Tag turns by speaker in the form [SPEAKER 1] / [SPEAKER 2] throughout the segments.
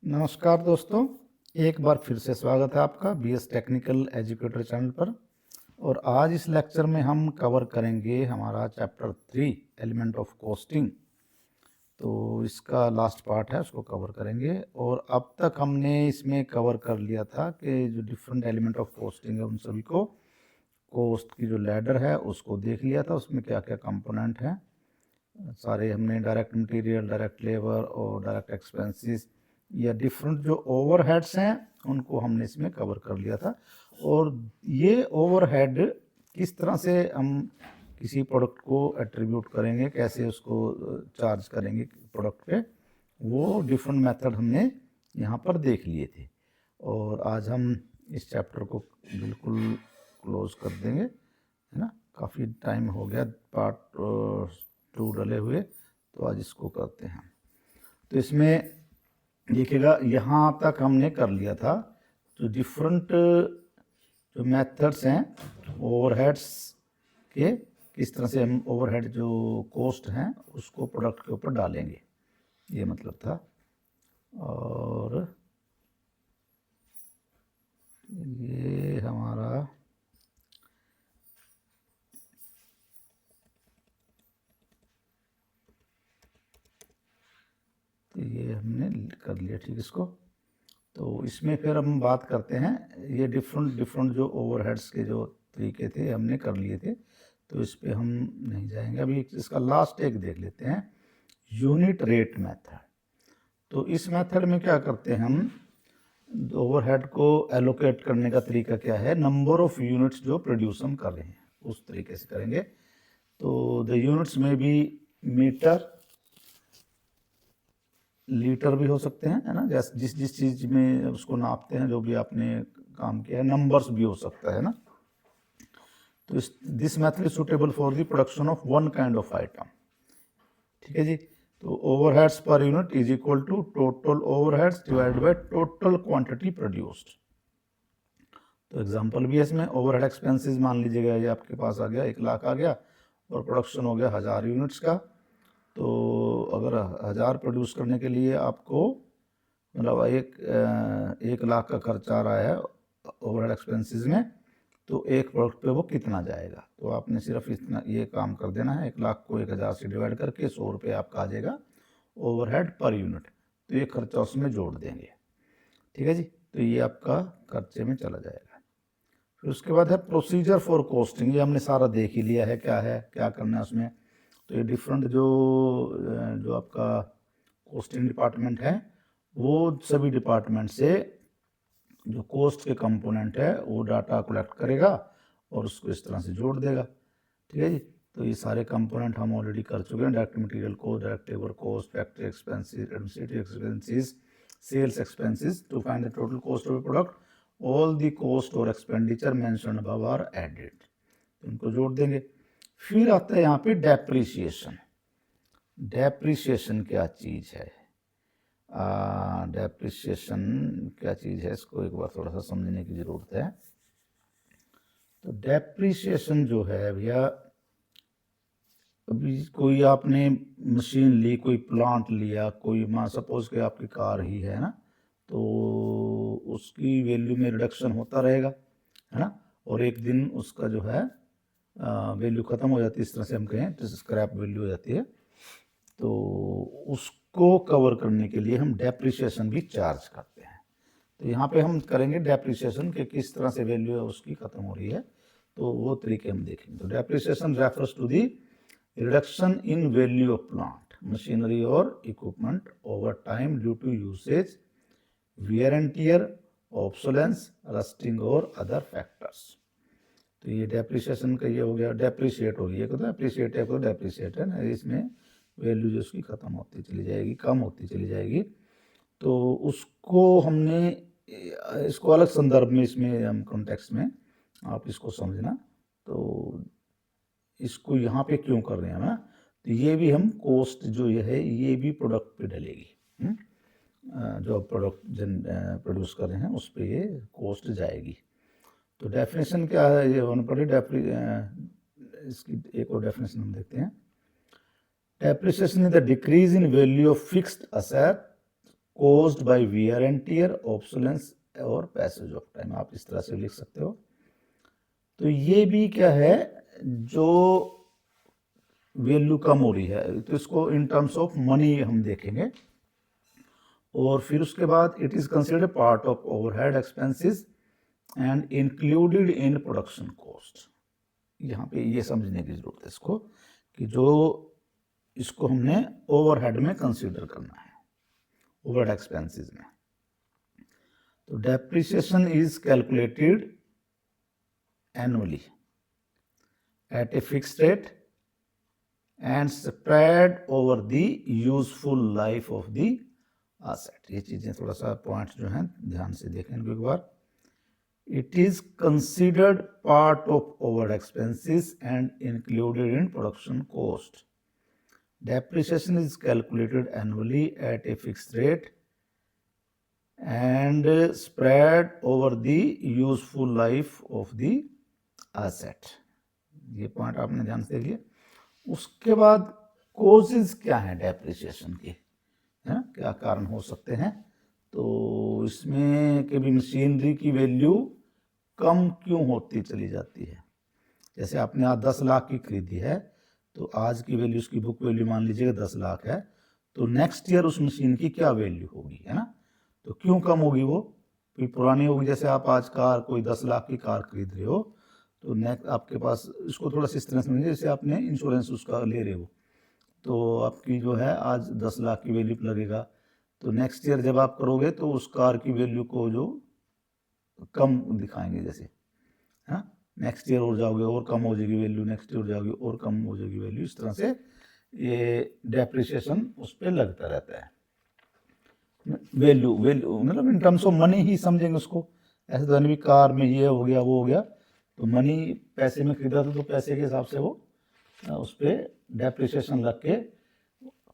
[SPEAKER 1] नमस्कार दोस्तों, एक बार फिर से स्वागत है आपका बीएस टेक्निकल एजुकेटर चैनल पर। और आज इस लेक्चर में हम कवर करेंगे हमारा चैप्टर 3 एलिमेंट ऑफ कॉस्टिंग। तो इसका लास्ट पार्ट है, उसको कवर करेंगे। और अब तक हमने इसमें कवर कर लिया था कि जो डिफरेंट एलिमेंट ऑफ कॉस्टिंग है उन सभी को, कॉस्ट की जो लैडर है उसको देख लिया था, उसमें क्या क्या कंपोनेंट हैं सारे हमने, डायरेक्ट मटेरियल, डायरेक्ट लेबर और डायरेक्ट एक्सपेंसेस या डिफरेंट जो ओवरहेड्स हैं उनको हमने इसमें कवर कर लिया था। और ये ओवरहेड किस तरह से हम किसी प्रोडक्ट को एट्रीब्यूट करेंगे, कैसे उसको चार्ज करेंगे प्रोडक्ट पे, वो डिफरेंट मेथड हमने यहाँ पर देख लिए थे। और आज हम इस चैप्टर को बिल्कुल क्लोज कर देंगे, है ना। काफ़ी टाइम हो गया पार्ट 2 डले हुए, तो आज इसको करते हैं। तो इसमें देखिएगा यहाँ तक हमने कर लिया था जो डिफरेंट जो मेथड्स हैं ओवरहेड्स के, किस तरह से हम ओवरहेड जो कॉस्ट हैं उसको प्रोडक्ट के ऊपर डालेंगे, ये मतलब था। और ये हमारा तो ये हमने कर लिया, ठीक। इसको तो इसमें फिर हम बात करते हैं, ये डिफरेंट जो ओवरहेड्स के जो तरीके थे हमने कर लिए थे, तो इस पे हम नहीं जाएंगे अभी। इसका लास्ट एक देख लेते हैं, यूनिट रेट मेथड। तो इस मेथड में क्या करते हैं हम, ओवरहेड को एलोकेट करने का तरीका क्या है, नंबर ऑफ यूनिट्स जो प्रोड्यूस हम कर रहे हैं उस तरीके से करेंगे। तो द यूनिट्स में भी मीटर, लीटर भी हो सकते हैं, है ना, जैसे जिस जिस चीज़ में उसको नापते हैं, जो भी आपने काम किया है, नंबर्स भी हो सकता है ना। तो this method is suitable for the production of one kind of item, ठीक है जी। तो overheads per unit is equal to total overheads divided by total quantity produced. तो एग्जांपल भी है इसमें, ओवरहेड एक्सपेंसेस मान लीजिएगा ये आपके पास आ गया 1 लाख आ गया, और प्रोडक्शन हो गया 1000 यूनिट्स का। तो अगर 1000 प्रोड्यूस करने के लिए आपको मतलब 1 लाख का खर्चा आ रहा है ओवरहेड एक्सपेंसेस में, तो एक प्रोडक्ट पे वो कितना जाएगा, तो आपने सिर्फ इतना ये काम कर देना है, 1 लाख को 1000 से डिवाइड करके 100 रुपये आपका आ जाएगा ओवरहेड पर यूनिट। तो ये खर्चा उसमें जोड़ देंगे, ठीक है जी। तो ये आपका खर्चे में चला जाएगा। फिर उसके बाद है प्रोसीजर फॉर कॉस्टिंग, ये हमने सारा देख ही लिया है क्या करना है उसमें। तो ये डिफरेंट जो आपका कॉस्टिंग डिपार्टमेंट है, वो सभी डिपार्टमेंट से जो कॉस्ट के कंपोनेंट है वो डाटा कलेक्ट करेगा और उसको इस तरह से जोड़ देगा, ठीक है जी। तो ये सारे कंपोनेंट हम ऑलरेडी कर चुके हैं, direct material cost, direct labour cost, factory expenses, administrative expenses, sales expenses. To find the total cost of product all the cost और expenditure mentioned above are added, तो इनको जोड़ देंगे। फिर आता है यहाँ पे डेप्रिसिएशन। डेप्रिसिएशन क्या चीज़ है, डेप्रिसिएशन क्या चीज़ है, इसको एक बार थोड़ा सा समझने की ज़रूरत है। तो डेप्रिसिएशन जो है भैया, अभी कोई आपने मशीन ली, कोई प्लांट लिया, कोई मान सपोज कि आपकी कार ही है ना, तो उसकी वैल्यू में रिडक्शन होता रहेगा, है ना। और एक दिन उसका जो है वैल्यू ख़त्म हो जाती है, इस तरह से हम कहें तो स्क्रैप वैल्यू हो जाती है। तो उसको कवर करने के लिए हम डेप्रिसिएशन भी चार्ज करते हैं। तो यहाँ पे हम करेंगे डेप्रिसिएशन के किस तरह से वैल्यू है उसकी ख़त्म हो रही है, तो वो तरीके हम देखेंगे। तो depreciation refers to the reduction in value of plant, machinery और equipment over time due to usage, wear and tear, obsolescence, rusting और अदर फैक्टर्स। तो ये डेप्रिसिएशन का ये हो गया, डेप्रिशिएट हो गई, एक होता है अप्रिशिएट, एक होता है डेप्रिशिएट, है ना। इसमें वैल्यू जो उसकी ख़त्म होती चली जाएगी, कम होती चली जाएगी। तो उसको हमने इसको अलग संदर्भ में, इसमें हम कॉन्टेक्स्ट में आप इसको समझना। तो इसको यहाँ पे क्यों कर रहे हैं ना, तो ये भी हम कॉस्ट जो ये है ये भी प्रोडक्ट पे डलेगी, जो प्रोडक्ट प्रोड्यूस कर रहे हैं उस पर ये कॉस्ट जाएगी। तो डेफिनेशन क्या है, ये होने पड़ी इसकी एक और डेफिनेशन हम देखते हैं। Depreciation is the decrease in value of fixed asset caused by wear and tear, obsolescence और passage of time, आप इस तरह से लिख सकते हो। तो ये भी क्या है, जो वैल्यू कम हो रही है, तो इसको इन टर्म्स ऑफ मनी हम देखेंगे। और फिर उसके बाद it is considered part of overhead expenses and included in production cost. यहाँ पे ये समझने की जरूरत है इसको, कि जो इसको हमने ओवरहेड में कंसीडर करना है, ओवरहेड एक्सपेंसेस में। तो depreciation is calculated annually at a fixed rate and spread over the useful life of the asset. ये चीजें थोड़ा सा पॉइंट्स जो हैं ध्यान से देखें एक बार। It is considered part of overhead expenses and included in production cost. Depreciation is calculated annually at a fixed rate and spread over the useful life of the asset. ये पॉइंट आपने ध्यान से देखिए। उसके बाद causes क्या है depreciation के, है ना, क्या कारण हो सकते हैं। तो इसमें कि भी मशीनरी की वैल्यू कम क्यों होती चली जाती है। जैसे आपने आज 10 लाख की खरीदी है, तो आज की वैल्यू, उसकी बुक वैल्यू मान लीजिएगा 10 लाख है, तो नेक्स्ट ईयर उस मशीन की क्या वैल्यू होगी, है ना। तो क्यों कम होगी, वो कोई पुरानी होगी। जैसे आप आज कार, कोई 10 लाख की कार खरीद रहे हो, तो नेक्स्ट आपके पास, इसको थोड़ा सा इस तरह समझिए, जैसे आपने इंश्योरेंस उसका ले रहे हो, तो आपकी जो है आज 10 लाख की वैल्यू लगेगा, तो नेक्स्ट ईयर जब आप करोगे तो उस कार की वैल्यू को जो कम दिखाएंगे, जैसे, हाँ, नेक्स्ट ईयर और जाओगे और कम हो जाएगी वैल्यू, नेक्स्ट ईयर जाओगे और कम हो जाएगी वैल्यू। इस तरह से ये डेप्रिसिएशन उस पर लगता रहता है। वैल्यू मतलब इन टर्म्स ऑफ मनी ही समझेंगे उसको। ऐसे तो नहीं कार में ये हो गया वो हो गया, तो मनी पैसे में खरीदा था तो पैसे के हिसाब से वो उस पर डेप्रिसिएशन लग के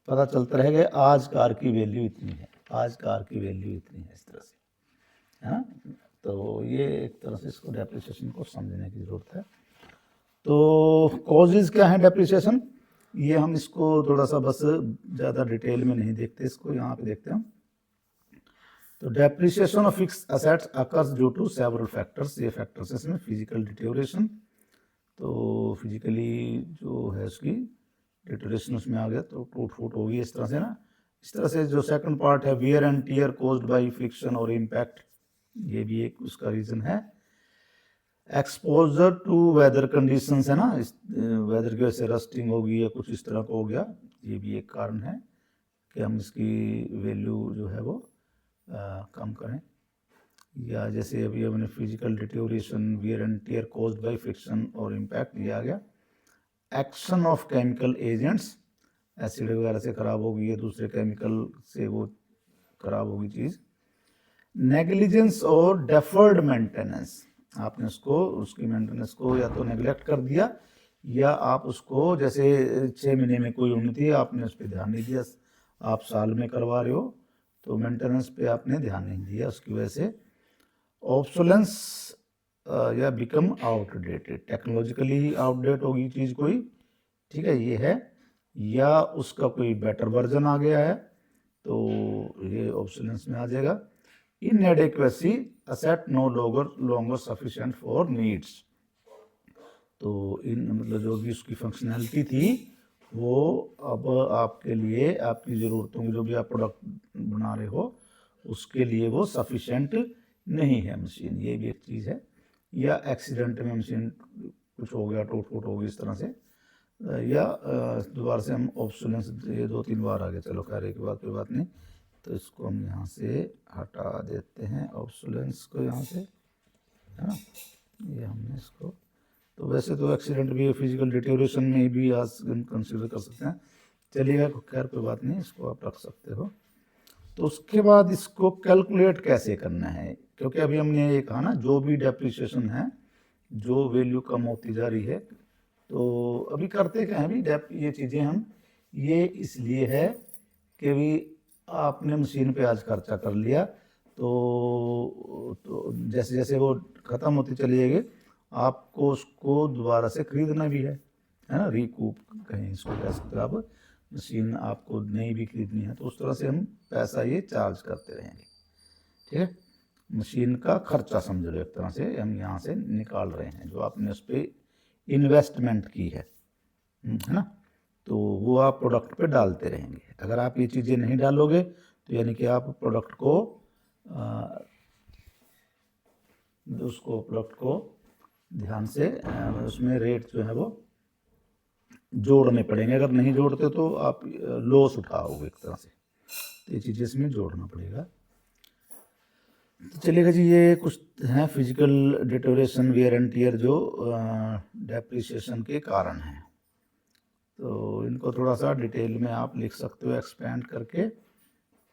[SPEAKER 1] पता चलता रहेगा आज कार की वैल्यू इतनी है, आज कार की वैल्यू इतनी है, इस तरह से, है ना। तो ये एक तरह से इसको डेप्रिसिएशन को समझने की जरूरत है। तो कॉजेज क्या है डेप्रिसिएशन, ये हम इसको थोड़ा सा बस ज़्यादा डिटेल में नहीं देखते, इसको यहाँ पे देखते हैं। तो depreciation of fixed assets occurs due to several factors. ये फैक्टर्स इसमें फिजिकल डिटेरियोरेशन, तो फिजिकली जो है उसकी डिटेरियोरेशन उसमें आ गया, तो टूट फूट होगी इस तरह से ना। इस तरह से जो सेकंड पार्ट है, wear and tier caused by friction और इम्पैक्ट, ये भी एक उसका रीजन है। एक्सपोजर टू वेदर कंडीशंस, है ना, इस वेदर की वजह से रस्टिंग होगी या कुछ इस तरह का हो गया, ये भी एक कारण है कि हम इसकी वैल्यू जो है वो कम करें। या जैसे अभी हमने physical deterioration, wear and tier caused by friction और इम्पैक्ट, ये आ गया। Action of chemical agents, acid वगैरह से खराब होगी या दूसरे केमिकल से वो खराब होगी चीज़। नेग्लिजेंस और डेफर्ड मेंटेनेंस, आपने उसको, उसकी मेंटेनेंस को या तो नेग्लेक्ट कर दिया, या आप उसको, जैसे 6 महीने में कोई होनी थी, आपने उस पर ध्यान नहीं दिया, आप साल में करवा रहे हो, तो मेंटेनेंस पे आपने ध्यान नहीं दिया, उसकी वजह से। ऑब्सोलेंस या बिकम आउटडेटेड, टेक्नोलॉजिकली आउटडेट होगी चीज़ कोई, ठीक है, ये है। या उसका कोई बेटर वर्जन आ गया है, तो ये ऑब्सोलेंस में आ जाएगा। Inadequacy, asset no longer sufficient for needs, तो इन मतलब जो भी उसकी फंक्शनैलिटी थी वो अब आपके लिए, आपकी ज़रूरतों की, जो भी आप प्रोडक्ट बना रहे हो उसके लिए वो सफिशिएंट नहीं है मशीन, ये भी एक चीज़ है। या एक्सीडेंट में मशीन कुछ हो गया, टूट फूट होगी इस तरह से, या दोबारा से हम ऑब्सोलेंस, ये 2-3 बार आ गया, चलो खैर एक बात, कोई बात नहीं। तो इसको हम यहाँ से हटा देते हैं, ऑब्सोलेंस को यहाँ से, है ना, ये हमने इसको। तो वैसे तो एक्सीडेंट भी फिजिकल डिटेरियोरेशन में भी आज कंसिडर कर सकते हैं, चलिएगा, खैर कोई बात नहीं, इसको आप रख सकते हो। तो उसके बाद इसको कैलकुलेट कैसे करना है, क्योंकि अभी हमने ये कहा ना, जो भी डेप्रिसिएशन है, जो वैल्यू कम होती जा रही है, तो अभी करते क्या है अभी, ये चीज़ें हम, ये इसलिए है कि भी आपने मशीन पे आज खर्चा कर लिया, तो जैसे जैसे वो ख़त्म होती चली जाएगी, आपको उसको दोबारा से खरीदना भी है ना, रिकूप कहीं इसको कह सकते हो आप, मशीन आपको नई भी खरीदनी है तो उस तरह से हम पैसा ये चार्ज करते रहेंगे। ठीक है, मशीन का खर्चा समझ लो, एक तरह से हम यहाँ से निकाल रहे हैं जो आपने उस पर इन्वेस्टमेंट की है ना, तो वो आप प्रोडक्ट पे डालते रहेंगे। अगर आप ये चीज़ें नहीं डालोगे तो यानी कि आप प्रोडक्ट को ध्यान से उसमें रेट जो है वो जोड़ने पड़ेंगे। अगर नहीं जोड़ते तो आप लॉस उठाओगे एक तरह से, तो ये चीज़ें इसमें जोड़ना पड़ेगा। तो चलेगा जी, ये कुछ हैं physical deterioration, wear and tear जो डेप्रिसिएशन के कारण हैं। तो इनको थोड़ा सा डिटेल में आप लिख सकते हो एक्सपेंड करके,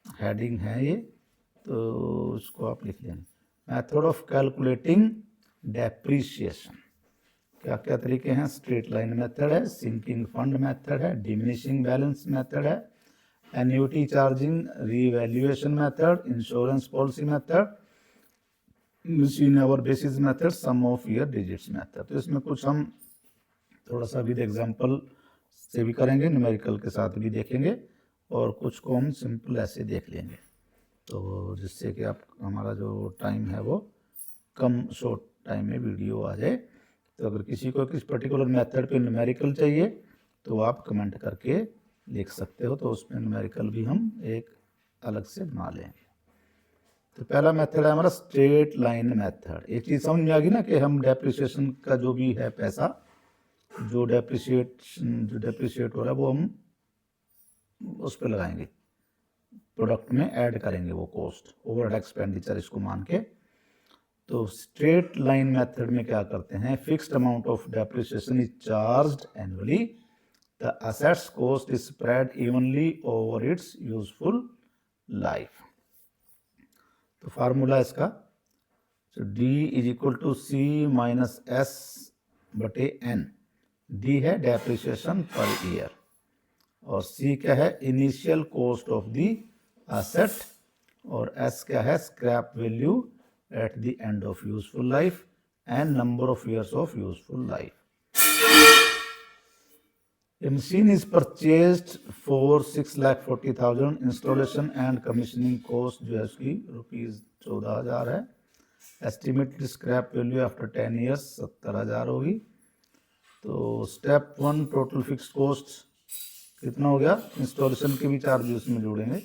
[SPEAKER 1] हेडिंग है ये, तो इसको आप लिख लेंगे। मेथड ऑफ कैलकुलेटिंग डेप्रिसिएशन, क्या क्या तरीके हैं? स्ट्रेट लाइन मेथड है, सिंकिंग फंड मेथड है, डिमिनिशिंग बैलेंस मेथड है, annuity charging revaluation method, insurance policy method, machine hour basis method, sum of year digits method. तो इसमें कुछ हम थोड़ा सा विद एग्जांपल से भी करेंगे, न्यूमेरिकल के साथ भी देखेंगे, और कुछ को हम सिंपल ऐसे देख लेंगे, तो जिससे कि आप हमारा जो टाइम है वो कम शॉर्ट टाइम में वीडियो आ जाए। तो अगर किसी को किस पर्टिकुलर मेथड पे न्यूमेरिकल चाहिए तो आप कमेंट करके लिख सकते हो, तो उसमें न्यूमेरिकल भी हम एक अलग से बना लेंगे। तो पहला मेथड है हमारा स्ट्रेट लाइन मेथड। एक चीज़ समझ में आ गई ना कि हम डेप्रिसिएशन का जो भी है पैसा जो डेप्रिसिएट हो रहा है वो हम उस पर लगाएंगे, प्रोडक्ट में ऐड करेंगे वो कॉस्ट, ओवरहेड एक्सपेंडिचर इसको मान के। तो स्ट्रेट लाइन मेथड में क्या करते हैं, fixed amount of depreciation is charged annually, the asset's cost is spread evenly over its useful life. तो फार्मूला इसका, तो D is equal to C minus S बटे N। D है डेप्रिसिएशन पर ईयर, और C क्या है, initial cost of the asset, और S क्या है, scrap value at the end of useful life, and number of years of useful life. A machine is purchased for 6,40,000, installation and commissioning cost जो है उसकी ₹14,000 है। Estimated scrap value after 10 years 70,000 होगी। तो step 1 total fixed cost कितना हो गया, installation के भी चार्ज उसमें जोड़ेंगे,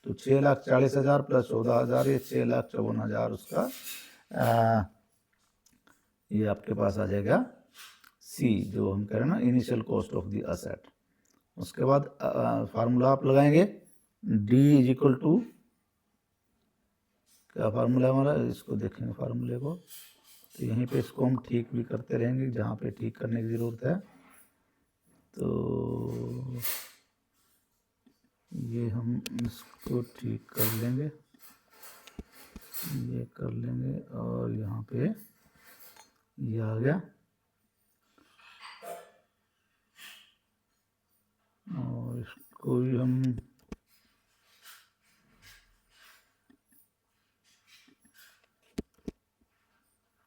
[SPEAKER 1] तो 6,40,000 प्लस 14,000, ये 6,54,000 उसका ये आपके पास आ जाएगा C, जो हम कह रहे हैं ना initial cost of the asset. उसके बाद फार्मूला आप लगाएंगे, D इज इक्वल टू, क्या फार्मूला है हमारा, इसको देखेंगे फार्मूले को, तो यहीं पे इसको हम ठीक भी करते रहेंगे जहाँ पे ठीक करने की ज़रूरत है। तो ये हम इसको ठीक कर लेंगे, ये कर लेंगे, और यहाँ पे ये आ गया, और इसको भी हम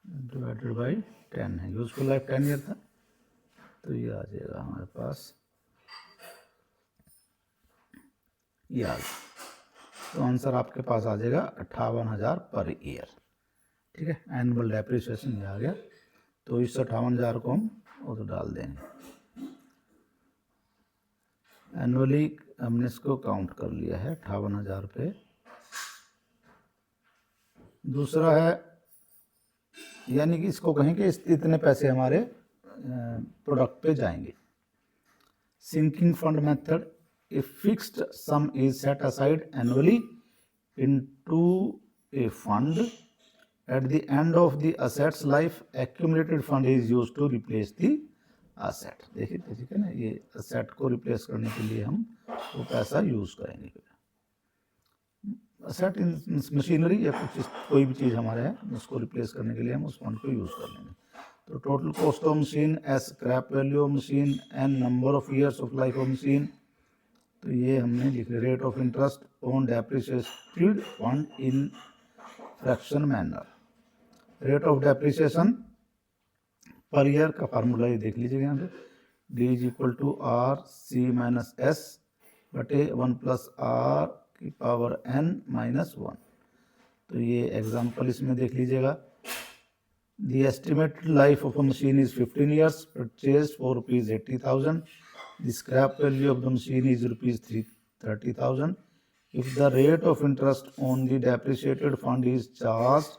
[SPEAKER 1] डिवाइडेड बाई 10 है, यूजफुल लाइफ 10 ईयर था, तो ये आ जाएगा हमारे पास, ये आ गया। तो आंसर आपके पास आ जाएगा 58,000 पर ईयर। ठीक है, एनुअल डेप्रिसिएशन ये आ गया, तो इस 58,000 को हम उधर डाल देंगे। एनुअली हमने इसको काउंट कर लिया है 58,000 पे। दूसरा है, यानी कि इसको कहें कि इतने पैसे हमारे प्रोडक्ट पे जाएंगे। Sinking fund method, a fixed sum is set aside annually into a fund, at the end of the asset's life accumulated fund is used to replace the asset. देखिए ठीक है ना, ये असेट को रिप्लेस करने के लिए हम वो पैसा यूज करेंगे। असेट इन मशीनरी या कुछ कोई भी चीज़ हमारे है उसको रिप्लेस करने के लिए हम उस फंड को यूज़ कर लेंगे। तो total cost of machine, S scrap value of machine, N number of years of life of machine. तो ये हमने लिख लिया, rate of interest on depreciated fund in fraction manner. Rate of depreciation per year का formula ये देख लीजिएगा यहाँ पे, D is equal to R C minus S बटे 1 प्लस आर की पावर n माइनस 1। तो ये एग्जाम्पल इसमें देख लीजिएगा। The estimated life of a machine is 15 years, purchased for rupees 80,000. The scrap value of the machine is rupees 30,000. If the rate of interest on the depreciated fund is charged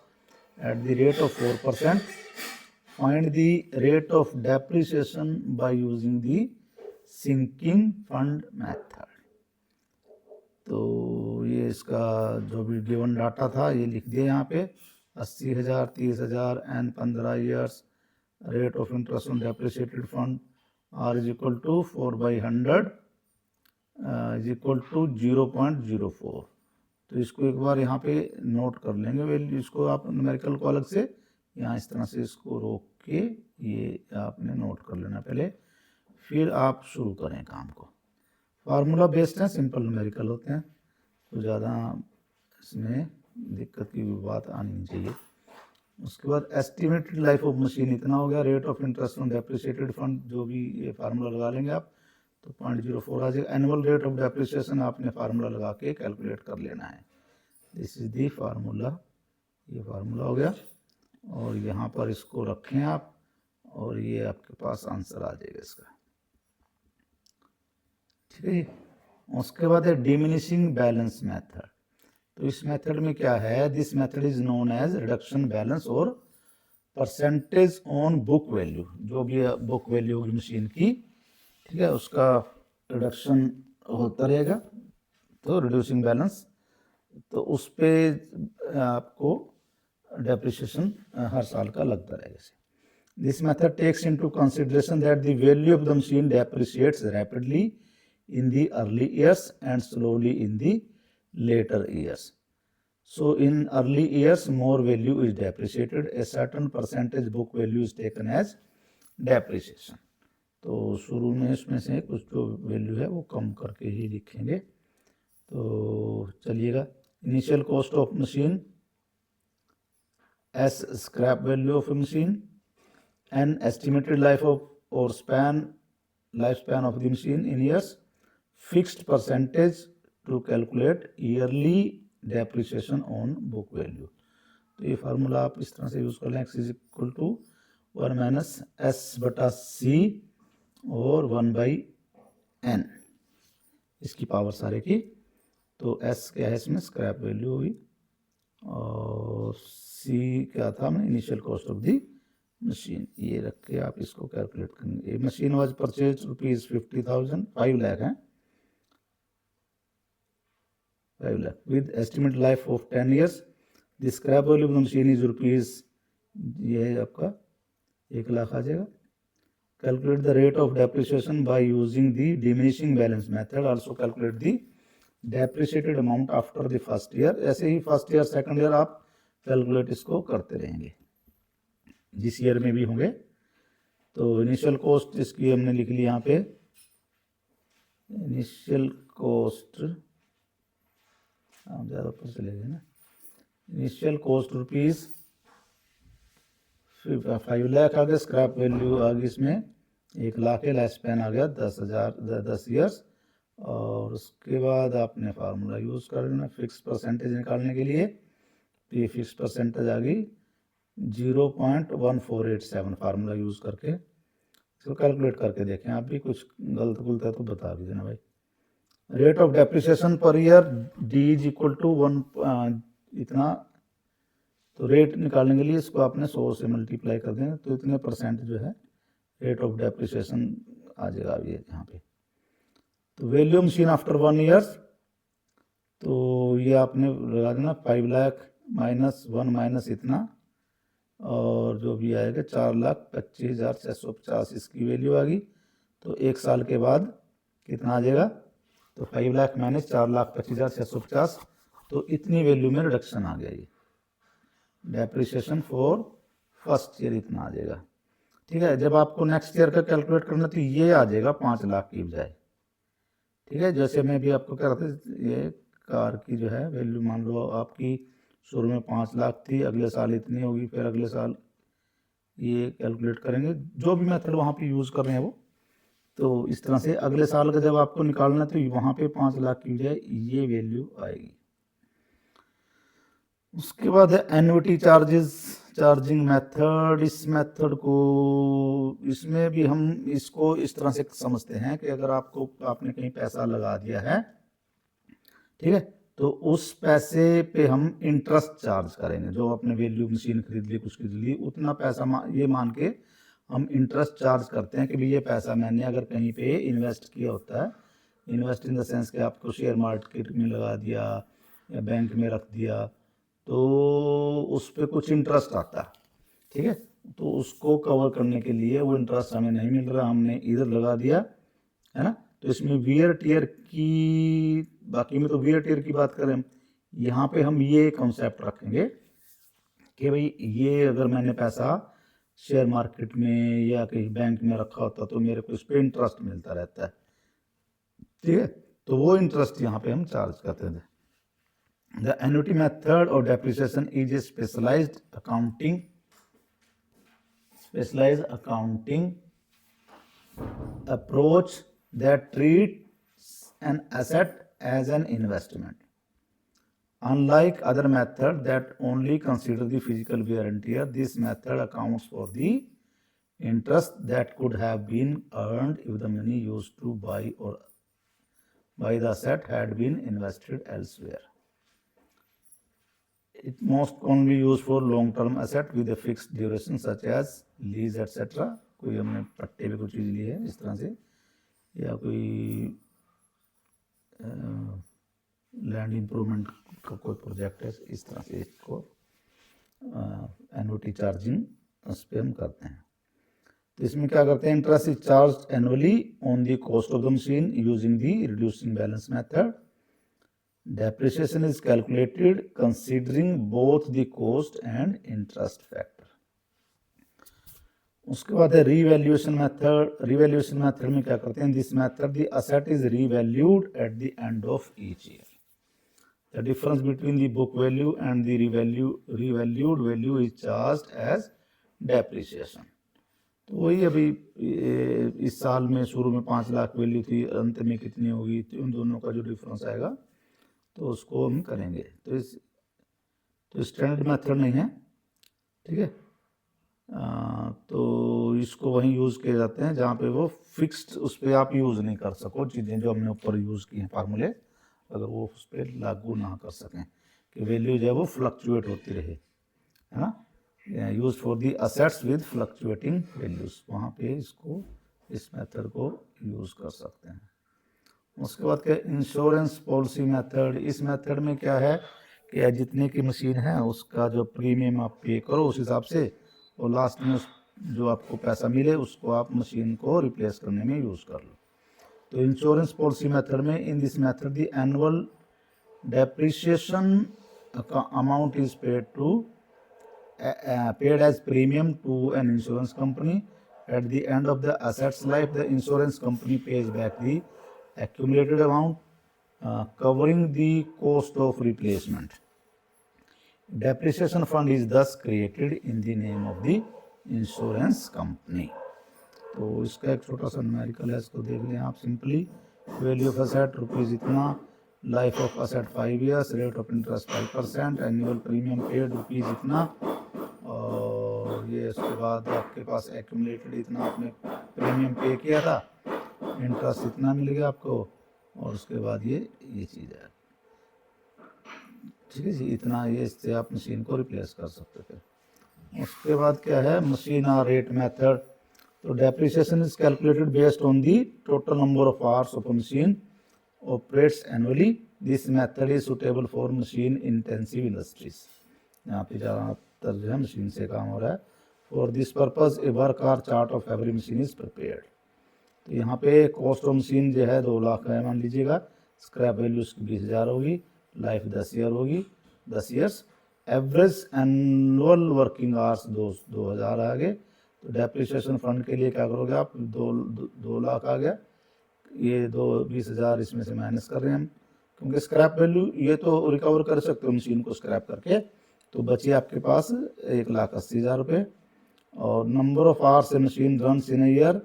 [SPEAKER 1] at the rate of 4%, find the rate of depreciation by using the sinking fund method. तो ये इसका जो भी given data था ये लिख दिया यहाँ पे। 80,000, 30,000 and 15 years, rate of interest on depreciated fund R is equal to 4/100 is equal to 0.04। तो इसको एक बार यहाँ पे नोट कर लेंगे वैल्यू, इसको आप न्यूमेरिकल को अलग से यहाँ इस तरह से इसको रोक के ये आपने नोट कर लेना पहले, फिर आप शुरू करें काम को। फार्मूला बेस्ड है, सिंपल न्यूमेरिकल होते हैं, तो ज़्यादा इसमें दिक्कत की बात आनी नहीं चाहिए। उसके बाद एस्टिमेटेड लाइफ ऑफ मशीन इतना हो गया, rate of interest on depreciated fund जो भी ये फार्मूला लगा लेंगे आप तो 0.04 आ जाएगा। एनुअल रेट ऑफ डेप्रिसिएशन आपने फार्मूला लगा के कैलकुलेट कर लेना है। दिस इज दी फार्मूला, ये फार्मूला हो गया और यहाँ पर इसको रखें आप और ये आपके पास आंसर आ जाएगा इसका, ठीक है। उसके बाद है डिमिनिशिंग बैलेंस मेथड। तो इस मेथड में क्या है, this method is known as reduction balance और परसेंटेज ऑन बुक वैल्यू। जो भी बुक वैल्यू होगी मशीन की, ठीक है, उसका रिडक्शन होता रहेगा, तो रिड्यूसिंग बैलेंस, तो उस पे आपको डेप्रिसिएशन हर साल का लगता रहेगा। This method takes into consideration that the value of the machine depreciates rapidly in the early years and slowly in the later years. So in early years more value is depreciated, a certain percentage book value is taken as depreciation. तो शुरू में इसमें से कुछ जो value है वो कम करके ही लिखेंगे। तो चलिएगा, initial cost of machine, S scrap value of machine, N estimated life of और life span of the machine in years, fixed percentage to calculate yearly depreciation on book value। तो ये फार्मूला आप इस तरह से यूज कर लें, x is equal to 1 minus S बटा सी और 1/n इसकी पावर सारे की। तो s क्या है इसमें, स्क्रैप वैल्यू हुई, और c क्या था हमने, initial cost of the machine. ये रख के आप इसको कैलकुलेट करेंगे। Machine was purchase rupees 50,000, 5 lakh है, 5 lakh with estimated life of 10 years. The scrap value of the machine is rupees, ये है आपका 1 लाख आ जाएगा। Calculate the rate of depreciation by using the diminishing balance method. Also calculate the depreciated amount after the first year। ऐसे ही first year second year आप calculate इसको करते रहेंगे जिस ईयर में भी होंगे। तो इनिशियल कॉस्ट इसकी हमने लिख ली यहाँ पे, इनिशियल कॉस्ट हम ज़्यादा ऊपर चले गए ना। इनिशियल कॉस्ट रुपीज 5 लाख आ गया, स्क्रैप वैल्यू आ गई इसमें 1 लाख है, लाइफ स्पैन आ गया 10 ईयर्स। और उसके बाद आपने फार्मूला यूज़ कर लेना फिक्स परसेंटेज निकालने के लिए। तो ये फिक्स परसेंटेज आ गई 0.1487 फार्मूला यूज़ करके इसको कैलकुलेट करके देखें। आप भी कुछ गलत गुलत है तो बता दीजिए ना भाई। Rate of depreciation per year D is equal to 1 इतना, तो रेट निकालने के लिए इसको आपने 100 से मल्टीप्लाई कर देंगे तो इतने परसेंट जो है रेट ऑफ डेप्रिसिएशन आ जाएगा अभी यहाँ पे। तो वैल्यू मशीन आफ्टर 1 ईयर्स, तो ये आपने लगा देना 5 लाख माइनस 1 माइनस इतना, और जो भी आएगा 4,25,650 इसकी वैल्यू आ गई। तो 1 साल के बाद कितना आ जाएगा, तो 5 लाख माइनस 4,25,650, तो इतनी वैल्यू में रिडक्शन आ गया। ये डेप्रिसिएशन फॉर फर्स्ट ईयर इतना आ जाएगा, ठीक है। जब आपको नेक्स्ट ईयर का कैलकुलेट करना तो ये आ जाएगा 5 लाख की बजाय, ठीक है। जैसे मैं भी आपको कह रहा था, ये कार की जो है वैल्यू मान लो आपकी शुरू में 5 लाख थी, अगले साल इतनी होगी, फिर अगले साल ये कैलकुलेट करेंगे जो भी मेथड वहाँ पे यूज़ कर रहे हैं वो। तो इस तरह से अगले साल का जब आपको निकालना है तो वहाँ पे 5 लाख की बजाय ये वैल्यू आएगी। उसके बाद है एन्युटी चार्जेस, चार्जिंग मेथड। इस मेथड को, इसमें भी हम इसको इस तरह से समझते हैं कि अगर आपने कहीं पैसा लगा दिया है, ठीक है, तो उस पैसे पे हम इंटरेस्ट चार्ज करेंगे। जो आपने वैल्यू मशीन खरीद ली, कुछ खरीद ली, उतना पैसा ये मान के हम इंटरेस्ट चार्ज करते हैं कि भाई ये पैसा मैंने अगर कहीं पे इन्वेस्ट किया होता है, इन्वेस्ट इन द सेंस कि आपको शेयर मार्केट में लगा दिया या बैंक में रख दिया, तो उस पर कुछ इंटरेस्ट आता है, ठीक है, तो उसको कवर करने के लिए वो इंटरेस्ट हमें नहीं मिल रहा, हमने इधर लगा दिया, है ना, तो इसमें वियर टियर की, बाकी में तो वियर टियर की बात करें, यहाँ पे हम ये कॉन्सेप्ट रखेंगे कि भाई ये अगर मैंने पैसा शेयर मार्केट में या कहीं बैंक में रखा होता तो मेरे को इस पर इंटरेस्ट मिलता रहता है, ठीक है, तो वो इंटरेस्ट यहाँ पे हम चार्ज करते थे। The annuity method of depreciation is a specialized accounting approach that treats an asset as an investment. Unlike other methods that only consider the physical wear and tear, this method accounts for the interest that could have been earned if the money used to buy the asset had been invested elsewhere. It most commonly used for long-term asset with a fixed duration such as lease etc. कोई हमने पट्टे पे कोई चीज़ ली है इस तरह से, या कोई लैंड इम्प्रूवमेंट का कोई प्रोजेक्ट है, इस तरह से इसको एन्युटी चार्जिंग उस पर हम करते हैं। तो इसमें क्या करते हैं, interest is charge annually on the cost of the machine using the reducing balance method. Depreciation is calculated considering both the cost and interest factor. उसके बाद है रीवैल्यूएशन मेथड। रीवैल्यूएशन मेथड में क्या करते हैं, this method the asset is revalued at the end of each year. The difference between the book value and the revalued value is charged as depreciation. तो वही अभी इस साल में शुरू में 5 लाख वैल्यू थी, अंत में कितनी होगी, तो उन दोनों का जो डिफरेंस आएगा तो उसको हम करेंगे। तो स्टैंडर्ड मेथड नहीं है, ठीक है, तो इसको वहीं यूज़ किए जाते हैं जहाँ पे वो फिक्स्ड, उस पर आप यूज़ नहीं कर सको चीज़ें जो हमने ऊपर यूज़ की हैं फार्मूले, अगर वो उस पर लागू ना कर सकें कि वैल्यू जो है वो फ्लक्चुएट होती रहे, है ना, use for the assets with fluctuating values, वहाँ पे इसको, इस मेथड को यूज़ कर सकते हैं। उसके बाद क्या, इंश्योरेंस पॉलिसी मेथड। इस मेथड में क्या है कि जितने की मशीन है उसका जो प्रीमियम आप पे करो उस हिसाब से, और लास्ट में जो आपको पैसा मिले उसको आप मशीन को रिप्लेस करने में यूज़ कर लो। तो इंश्योरेंस पॉलिसी मेथड में, इन this method the annual depreciation amount is paid as premium to an insurance company. At the end of the asset's life, the insurance company pays back the accumulated amount, covering the cost of replacement. Depreciation fund is thus created in the name of the insurance company. तो इसका एक छोटा सा numerical है, इसको देख लें आप simply. Value of asset rupees इतना, life of asset 5 years, rate of interest 5%, annual premium paid rupees इतना, और ये उसके बाद आपके पास एक्यूमुलेटेड इतना आपने प्रीमियम पे किया था, इंटरेस्ट इतना मिल गया आपको, और उसके बाद ये चीज़ है, ठीक है जी, इतना, ये इससे आप मशीन को रिप्लेस कर सकते थे। उसके बाद क्या है, मशीन और रेट मेथड। तो depreciation is calculated based on the total number of hours of a machine operates annually. This method is suitable for machine intensive industries, यहाँ पे ज़्यादातर जो है मशीन से काम हो रहा है। For this purpose a work hour chart of every machine is prepared. तो यहाँ पे कॉस्ट ऑफ मशीन जो है 2 लाख है मान लीजिएगा, स्क्रैप वैल्यू उसकी 20,000 होगी, लाइफ 10 ईयर होगी, 10 years, average annual working hours 2000 आ गए। तो डेप्रिसिएशन फंड के लिए क्या करोगे आप, 2 लाख आ गया, ये 20,000 इसमें से माइनस कर रहे हैं हम, क्योंकि स्क्रैप वैल्यू ये तो रिकवर कर सकते हो मशीन को स्क्रैप करके, तो बची आपके पास 1,80,000 रुपये। और number of hours a machine runs in year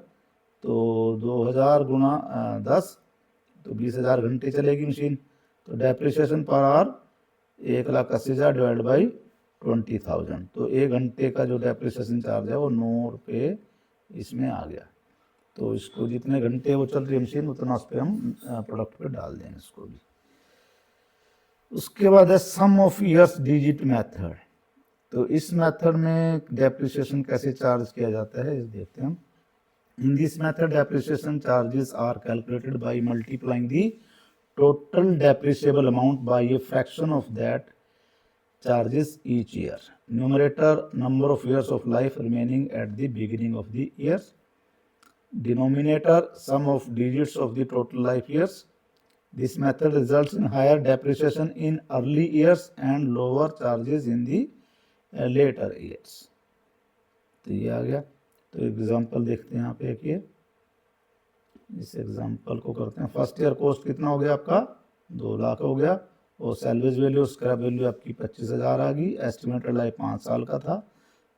[SPEAKER 1] तो 2000 गुना 10 तो 20,000 घंटे चलेगी मशीन। तो depreciation per hour 1,80,000 divide by 20,000, तो 1 घंटे का जो डेप्रिसिएशन चार्ज है वो 9 रुपये इसमें आ गया। तो इसको जितने घंटे वो चल रही है मशीन उतना उस पर हम प्रोडक्ट पे डाल देंगे इसको भी। उसके बाद है सम ऑफ ईयर्स डिजिट मेथड। तो इस मेथड में डेप्रिसिएशन कैसे चार्ज किया जाता है इस देखते हैं हम। In this method depreciation charges are calculated by multiplying the total depreciable amount by a fraction of that charges each year. Numerator, number of years of life remaining at the beginning of the year. Denominator, sum of digits of the total life years. This method results in higher depreciation in early years and lower charges in the later years. तो ये आ गया। तो example देखते हैं यहाँ पे एक ये, इस एग्जाम्पल को करते हैं। फर्स्ट ईयर कॉस्ट कितना हो गया आपका 2 लाख हो गया, और सैलवेज वैल्यू स्क्रैप वैल्यू आपकी 25,000 आ गई। एस्टिमेटेड लाइफ 5 साल का था।